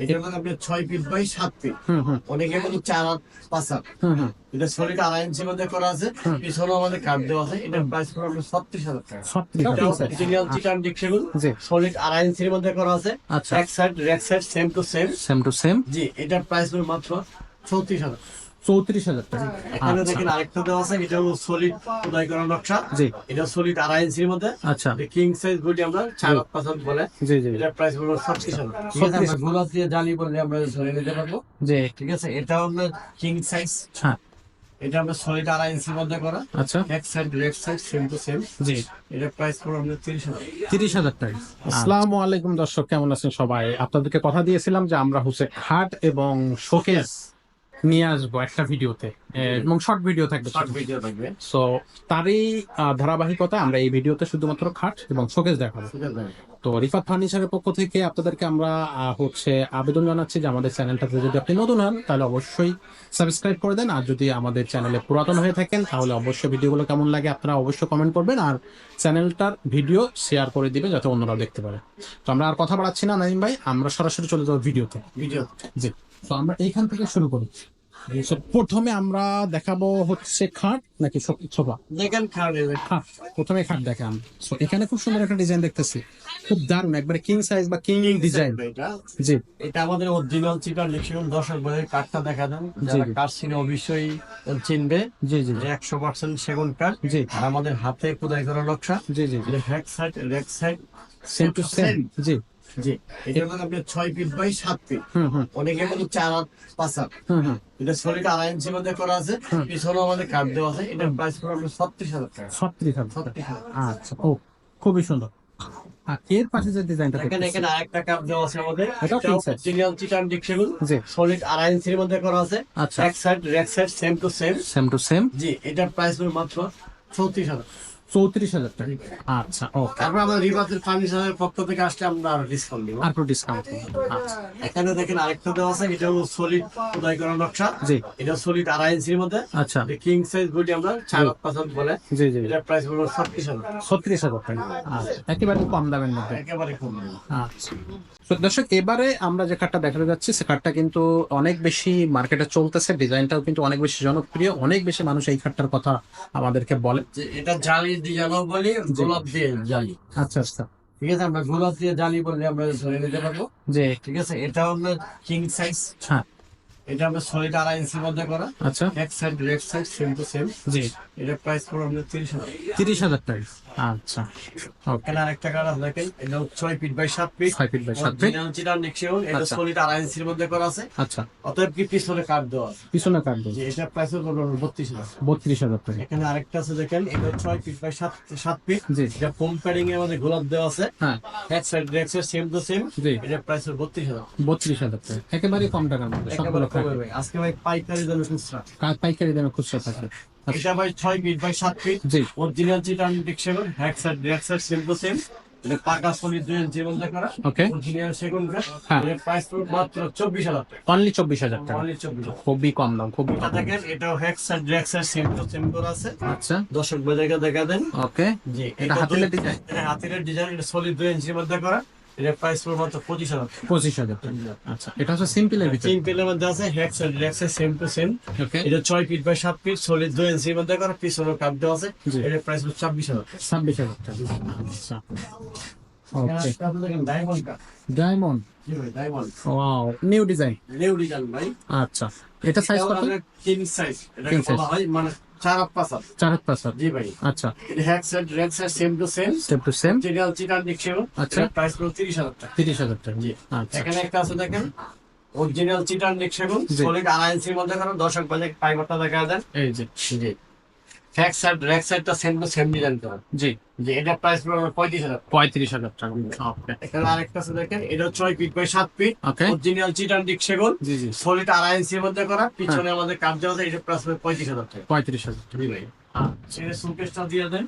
এটা মানে আপনি 6 ফিট বাই 7 ফিট। অনেকে কিন্তু 4 আর 5 আর। এটা সলিড 2.5 ইঞ্চির মধ্যে করা আছে, পিছনে আমাদের কাট দেওয়া আছে। এটার প্রাইস পড়বে আপনার 36,000 টাকা। 36,000 অরিজিনাল চিটান ডিক্সেগুল সলিড 2.5 ইঞ্চির মধ্যে করা আছে। এক side leg side same to same. জি, এটার প্রাইস পড়বে মাত্র 34,000। 34,000 টাকা। এখানে দেখেন আরেকটা দেওয়া আছে, এটা হলো সলিড খোদাই করা নকশা। জি, এটা সলিড 2.5 ইঞ্চির মধ্যে। আচ্ছা, কিং সাইজ বডি আমরা 4-5 বলে। জি জি, এটার প্রাইস হলো 36,000। ঠিক আছে, আমরা গোলাপ দিয়ে জালি বললে আমরা ধরে নিতে পারবো। জি, ঠিক আছে, এটা হলো কিং সাইজ। হ্যাঁ, এটা আমরা সলিড 2.5 ইঞ্চির মধ্যে করা। আচ্ছা, এক side leg side same to same. জি, এটার প্রাইস পড়বে আপনার 30,000। 30,000 টাকা। আসসালামু আলাইকুম দর্শক, কেমন আছেন সবাই? আপনাদেরকে কথা দিয়েছিলাম যে আমরা হচ্ছে খাট এবং শোকেস নিয়ে আসবো একটা ভিডিওতে, এবং শর্ট ভিডিও থাকবে। শর্ট ভিডিও থাকবে। সো তারই ধারাবাহিকতা আমরা এই ভিডিওতে শুধুমাত্র খাট এবং শোকেস দেখাবো। তো রিফাত ফার্নিচারের পক্ষ থেকে আপনাদেরকে আমরা হচ্ছে আবেদন জানাচ্ছি যে আমাদের চ্যানেলটাতে যদি আপনি নতুন হন তাহলে অবশ্যই সাবস্ক্রাইব করে দেন, আর যদি আমাদের চ্যানেলে পুরাতন হয়ে থাকেন তাহলে অবশ্যই ভিডিওগুলো কেমন লাগে আপনারা অবশ্যই কমেন্ট করবেন, আর চ্যানেলটার ভিডিও শেয়ার করে দিবেন যাতে অন্যরাও দেখতে পারে। তো আমরা আর কথা বাড়াচ্ছি না নাইম ভাই, আমরা সরাসরি চলে যাবো ভিডিওতে। জি, তো আমরা এইখান থেকে শুরু করি। So, প্রথমে আমরা দেখাবো হচ্ছে খাট নাকি সোফা? দেখেন খাট। প্রথমে খাট দেখান। So, এখানে খুব সুন্দর একটা ডিজাইন দেখতেছি, খুব দারুণ, একবারে কিং সাইজ বা কিং ডিজাইন। জি, এটা আমাদের অরিজিনাল চিটার লিখুন 10 বছরের কাঠটা দেখা দেন, যারা কাঠ চিনে অবশ্যই চিনবে। জি জি, 100% সেগুন কাঠ। জি, আর আমাদের হাতে খোদাই করা নকশা। জি জি, back side leg side same to same. জি জি, এটা মানে আপনি 6 ফিট বাই 7 ফিট। অনেকে কিন্তু 4 আর 5 আর। এটা সলিড 2.5 ইঞ্চির মধ্যে করা আছে, পিছনে আমাদের কাট দেওয়া আছে। এটার প্রাইস পড়বে আপনার 36,000 টাকা। 36,000। আচ্ছা, ও খুবই সুন্দর। আর এর পাশে যে ডিজাইনটা দেখেন, এখানে আরেকটা কাপ দেওয়া আছে আমাদের। এটাও king size। অরিজিনাল চিটান ডিক্সেগুল জি, সলিড 2.5 ইঞ্চির মধ্যে করা আছে। আচ্ছা, এক side leg side same to same. জি, এটার প্রাইস পড়বে মাত্র 34,000। 34,000 টাকা। আচ্ছা, ওকে। তারপর আমরা রিবাতের ফার্নিচারের পক্ষ থেকে আসলে আমরা আরো ডিসকাউন্ট দিব। আর ডিসকাউন্ট। আচ্ছা, এখানে দেখেন আরেকটা দেওয়া আছে, এটা হলো সলিড খোদাই করা নকশা। জি, এটা সলিড 2.5 ইঞ্চির মধ্যে। আচ্ছা, কিং সাইজ বডি আমরা 4-5 বলে। জি জি, এটার প্রাইস হলো 36,000। 36,000 টাকা। আচ্ছা, একেবারে কম দামের মধ্যে। একেবারে কম। আচ্ছা, তো দর্শক এবারে আমরা যে কার্ডটা দেখাতে যাচ্ছি সে কার্ডটা কিন্তু অনেক বেশি মার্কেটে চলতেছে, ডিজাইনটাও কিন্তু অনেক বেশি জনপ্রিয়, অনেক বেশি মানুষ এই কার্ডটার কথা আমাদেরকে বলে। যে এটা জালি ডিজাইনও বলি, গোলাপ দিয়ে জালি। আচ্ছা আচ্ছা, ঠিক আছে, আমরা গোলাপ দিয়ে জালি বললে আমরা ধরে নিতে পারবো। যে ঠিক আছে, এটা হলো কিং সাইজ। হ্যাঁ, এটা আমরা সলিড 2.5 ইঞ্চির মধ্যে করা। আচ্ছা, এক side leg side same to same. জি, এটার প্রাইস পড়বে আপনার 30,000। 30,000 টাকা। আচ্ছা, ওকে। এখানে আরেকটা কালার দেখেন, এটা 6 feet by 7 feet. 6 feet by 7 feet. Original চিটার নিক্সিয়ন, এটা আচ্ছা। সলিড 2.5 ইঞ্চির মধ্যে করা আছে। আচ্ছা, অতএব কি পিছনে কাট দেওয়া আছে। পিছনে কার্ড যে এটা প্রাইস পড়বে 32,000। 32,000 টাকা। এখানে আরেকটা আছে দেখেন, এটা 6 ফিট বাই 7 ফিট। জি, এটা ফোম প্যাডিং এর মধ্যে গোলাপ দেওয়া আছে। হ্যাঁ, এক side leg side same to same. জি, এটা প্রাইস হলো 32,000। 32,000 টাকা, একেবারে কম টাকার মধ্যে সবগুলো একেবারে কমে থাকে। ভাই, আজকে ভাই পাইকারি দামে খুচরা। পাইকারি দামে খুচরা থাকে। এটা ভাই 6 ফিট বাই 7 ফিট। জি, অরিজিনাল চিটান ডিক্সেবল, এক side leg side same to same. এটা পাকা সলিড 2 ইঞ্চির মধ্যে করা। ওকে, অরিজিনাল সেগুন কাঠ। হ্যাঁ। এর প্রাইস পড়বে মাত্র 24,000 টাকা। অনলি 24,000 টাকা। অনলি 24,000। খুবই কম দাম, খুবই এটা কম। দেখেন, এটাও হেক্স আর ড্রেক্সার সেম টু সেম করা আছে। আচ্ছা, দর্শক ভাইদেরকে দেখা দেন। ওকে। জি, এটা হাতিলের ডিজাইন। হ্যাঁ, হাতিলের ডিজাইন। এটা সলিড 2 ইঞ্চির মধ্যে করা। এর প্রাইস পড়বে মাত্র 25,000 টাকা। 25,000 টাকা। আচ্ছা, এটা হচ্ছে সিম্পলের ভিতরে। সিম্পলের মধ্যে আছে হেক্স আর ড্রেক্সার সেম টু সেম। ওকে, এটা 6 ফিট বাই 7 ফিট সলিড 2 ইঞ্চির মধ্যে করা, পিছনে কাপ দেওয়া আছে। জি। এর প্রাইস হলো 26,000 টাকা। 26,000 টাকা। আচ্ছা, ওকে। আপনি দেখেন ডায়মন্ড কাঠ। ডায়মন্ড, জি ভাই, diamond. Wow, new design. New design ভাই। আচ্ছা, এটা সাইজ কত? King size. এটা King বলা size। হয় মানে 4-5। 4-5। জি ভাই। আচ্ছা, হেক্স আর ড্রেক্সার same to same. Step two same. Original চিটার ডিক্সেবল। আচ্ছা। প্রাইস পড়বে 30,000 টাকা। 30,000 টাকা। জি। আচ্ছা, এখানে একটা আছে দেখেন, অরিজিনাল চিটার ডিক্সেবল জি। সলিড 2.5 ইঞ্চির মধ্যে করা। দর্শক বাজে ফাইবারটা দেখা দেন। এই যে, জি, হেক্স আর রেক সাইডটা সেম টু সেম ডিজাইন করা। জি, জি, এটা প্রাইস পড়বে 35,000। 35,000 টাকা। ওকে, এখানে আরেকটা আছে দেখেন, এটা 6 feet by 7 feet. Okay, original চিটার ডিক্সেবল জি জি, সলিড 2.5 ইঞ্চির মধ্যে করা, পিছনে আমাদের কাপ দেওয়া আছে। এটা প্রাইস পড়বে 35,000 টাকা। 35,000 টাকা। জি ভাই। সেটা সুকেশটা দিয়ে দেন।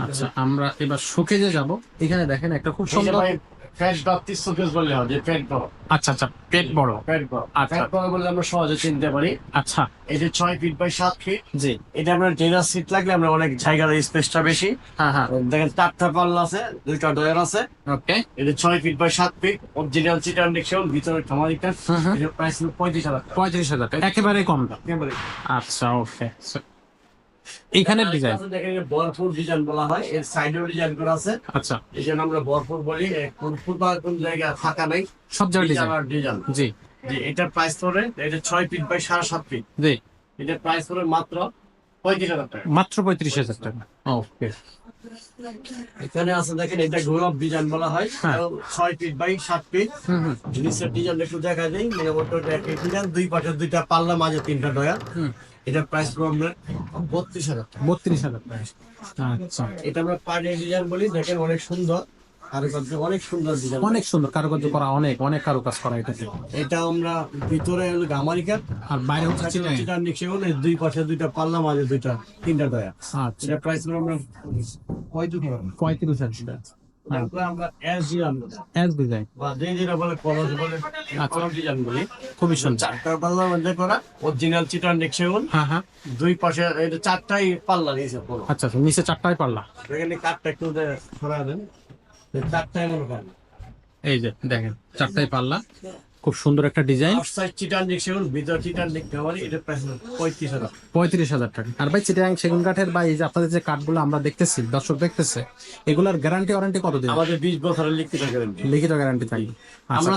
আচ্ছা আমরা এবার শোকেজে যাব। এখানে দেখেন একটা খুব এই যে সুন্দর, ভাই ফ্যাট বাত্তি সুকেশ বললে হয় যে ফ্যাট বড়। আচ্ছা আচ্ছা পেট বড়, ফ্যাট বড়। আচ্ছা। ফ্যাট বড় বললে আমরা সহজে চিনতে পারি। আচ্ছা এই যে 6 ফিট বাই 7 ফিট, জি, এটা আপনার ট্রেনার সিট লাগলে আমরা অনেক জায়গার স্পেসটা বেশি। হ্যাঁ হ্যাঁ, দেখেন 4টা পাল্লা আছে, 2টা ডয়ার আছে। ওকে, এটা 6 ফিট বাই 7 ফিট, অরিজিনাল চিটার ডিকশন, ভিতরে খামারিটা। হুম হুম। এটা প্রাইস 35,000 টাকা। 35,000 টাকা, একেবারে কম দাম। একেবারে। আচ্ছা ওকে, এইখানের ডিজাইন, দেখেন এটা ভরপুর ডিজাইন বলা হয়, এর সাইডেও ডিজাইন করা আছে। আচ্ছা এই জন্য আমরা ভরপুর বলি, কোন ফুটপাথ কোন জায়গা ফাঁকা নাই, সব জায়গায় ডিজাইন, আর ডিজাইন। জি জি, এটার প্রাইস পড়ে, এটা 6 ফিট বাই 7.5 ফিট, জি, এটার প্রাইস পড়ে মাত্র 35,000 টাকা। মাত্র 35,000 টাকা। ওকে, এখানে আছে দেখেন, এটা গৌরব ডিজাইন বলা হয়, হ্যাঁ। 6 ফিট বাই 7 ফিট। হুম হুম নিচের ডিজাইন একটু দেখা যায়, মোটামুটি একই ডিজাইন, দুই পাশে 2টা পাল্লা, মাঝে 3টা ডয়া। হুম, এটার প্রাইস পড়বে 32,000 টাকা। 32,000 টাকা। আচ্ছা, এটা আমরা পাড়ে ডিজাইন বলি, দেখেন অনেক সুন্দর কারুকার্য, অনেক সুন্দর ডিজাইন। অনেক সুন্দর কারুকার্য করা, অনেক অনেক কারুকাজ করা এটাতে। এটা আমরা ভিতরে হলো গামারিকার, আর বাইরে হচ্ছে চিটাং। চিটার নিচে হলো দুই পাশে 2টা পাল্লা, মাঝে 3টা ডয়া। আচ্ছা, এটা প্রাইস পড়বে আমরা 35,000 টাকা। তারপরে আমরা এস ডিজাইন এস ডিজাইন, বা যেটা বলে কলস বলে, কলস ডিজাইন বলি। খুবই সুন্দর। 4টা পাল্লার মধ্যে করা, অরিজিনাল চিটার নিচে হ্যাঁ হ্যাঁ, দুই পাশে, এটা 4টাই পাল্লা নিয়েছে পুরো। আচ্ছা আচ্ছা, নিচে 4টাই পাল্লা। এখানে কাঠটা একটু সরা দেন, 4টাই মনে করেন। এই যে দেখেন 4টাই পাল্লা, খুব সুন্দর একটা ডিজাইন। আউটসাইড চিটার নিচে ভিতর চিটার নিচে মানে এটা প্রাইস 35,000। 35,000 টাকা। আর ভাই চিটাং সেগুন কাঠের বা এই যে আপনাদের যে কাঠগুলো আমরা দেখতেছি, দর্শক দেখতেছে, এগুলার গ্যারান্টি ওয়ারেন্টি কতদিন? আমাদের 20 বছরের লিখিত গ্যারান্টি। লিখিত গ্যারান্টি থাকবে। আচ্ছা, আমরা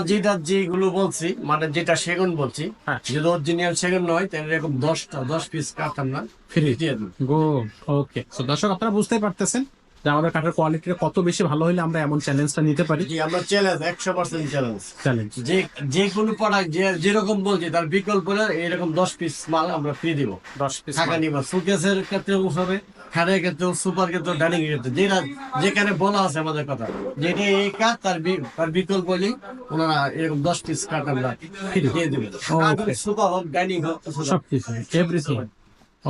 যেগুলো বলছি, মানে যেটা সেগুন বলছি, হ্যাঁ। যদি অরিজিনাল সেগুন নয় তাহলে এরকম 10 পিস কাঠ আমরা ফ্রি দিয়ে দেব। গো। ওকে, তো দর্শক আপনারা বুঝতেই পারতেছেন যে আমাদের কাঠের কোয়ালিটিটা কত বেশি ভালো হলে আমরা এমন চ্যালেঞ্জটা নিতে পারি। জি, আমরা চ্যালেঞ্জ 100% চ্যালেঞ্জ। চ্যালেঞ্জ, যে কোনো প্রোডাক্ট যেরকম বলছি তার বিকল্প এরকম 10 পিস মাল আমরা ফ্রি দিব। 10 পিস। টাকা নিব, সুকেসের ক্ষেত্রেও হবে, খাটের ক্ষেত্রেও, সুপার ক্ষেত্রেও, ডাইনিং এর ক্ষেত্রে, যেখানে বলা আছে আমাদের কথা, যেটা এই কাঠ তার বিকল্প বলি ওনারা এরকম 10 পিস কাঠ আমরা দিয়ে দেবেন। সুপার হোক, ডাইনিং হোক, সবকিছু, এভরিথিং।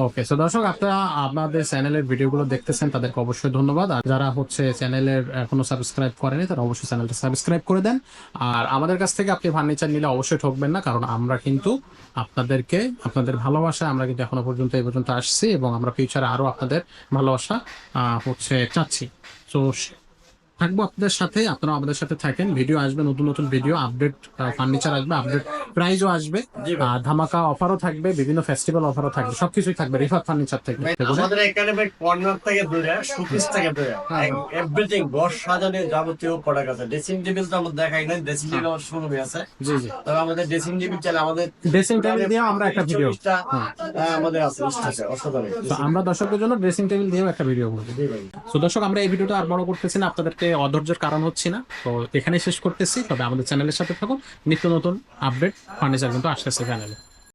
ওকে, সো দর্শক আপনারা আপনাদের চ্যানেলের ভিডিওগুলো দেখতেছেন, তাদেরকে অবশ্যই ধন্যবাদ। আর যারা হচ্ছে চ্যানেলের এখনো সাবস্ক্রাইব করেনি তারা অবশ্যই চ্যানেলটা সাবস্ক্রাইব করে দেন। আর আমাদের কাছ থেকে আপনি ফার্নিচার নিলে অবশ্যই ঠকবেন না, কারণ আমরা কিন্তু আপনাদেরকে, আপনাদের ভালোবাসা আমরা কিন্তু এখনো পর্যন্ত এই পর্যন্ত আসছি এবং আমরা ফিউচারে আরো আপনাদের ভালোবাসা হচ্ছে চাচ্ছি। তো থাকবো আপনাদের সাথে, আপনারা আমাদের সাথে থাকেন। ভিডিও আসবে, নতুন নতুন ভিডিও, আপডেট ফার্নিচার আসবে, আপডেট প্রাইজও আসবে, ধামাকা অফারও থাকবে, বিভিন্ন ফেস্টিভ্যাল অফারও থাকবে, সবকিছুই থাকবে রিফাত ফার্নিচার থেকে। আমাদের এখানে ভাই কর্নার থেকে ধরে, শোপিস থেকে ধরে, এভরিথিং, ঘর সাজানোর যাবতীয় প্রোডাক্ট আছে। ড্রেসিং টেবিল তো আমরা দেখাই না, ড্রেসিং টেবিল আমার শোরুমে আছে। জি জি, তবে আমাদের ড্রেসিং টেবিল চাইলে আমাদের ড্রেসিং টেবিল দিয়ে আমরা একটা ভিডিও, আমাদের আছে, আছে অসাধারণ। তো আমরা দর্শকদের জন্য ড্রেসিং টেবিল দিয়েও একটা ভিডিও করবো। তো দর্শক আমরা এই ভিডিওটা আর বড় করতেছি না, আপনাদেরকে অধৈর্যের কারণ হচ্ছে না, তো এখানেই শেষ করতেছি। তবে আমাদের চ্যানেলের সাথে থাকুন, নিত্য নতুন আপডেট ফার্নিচার কিন্তু আসতেছে চ্যানেলে।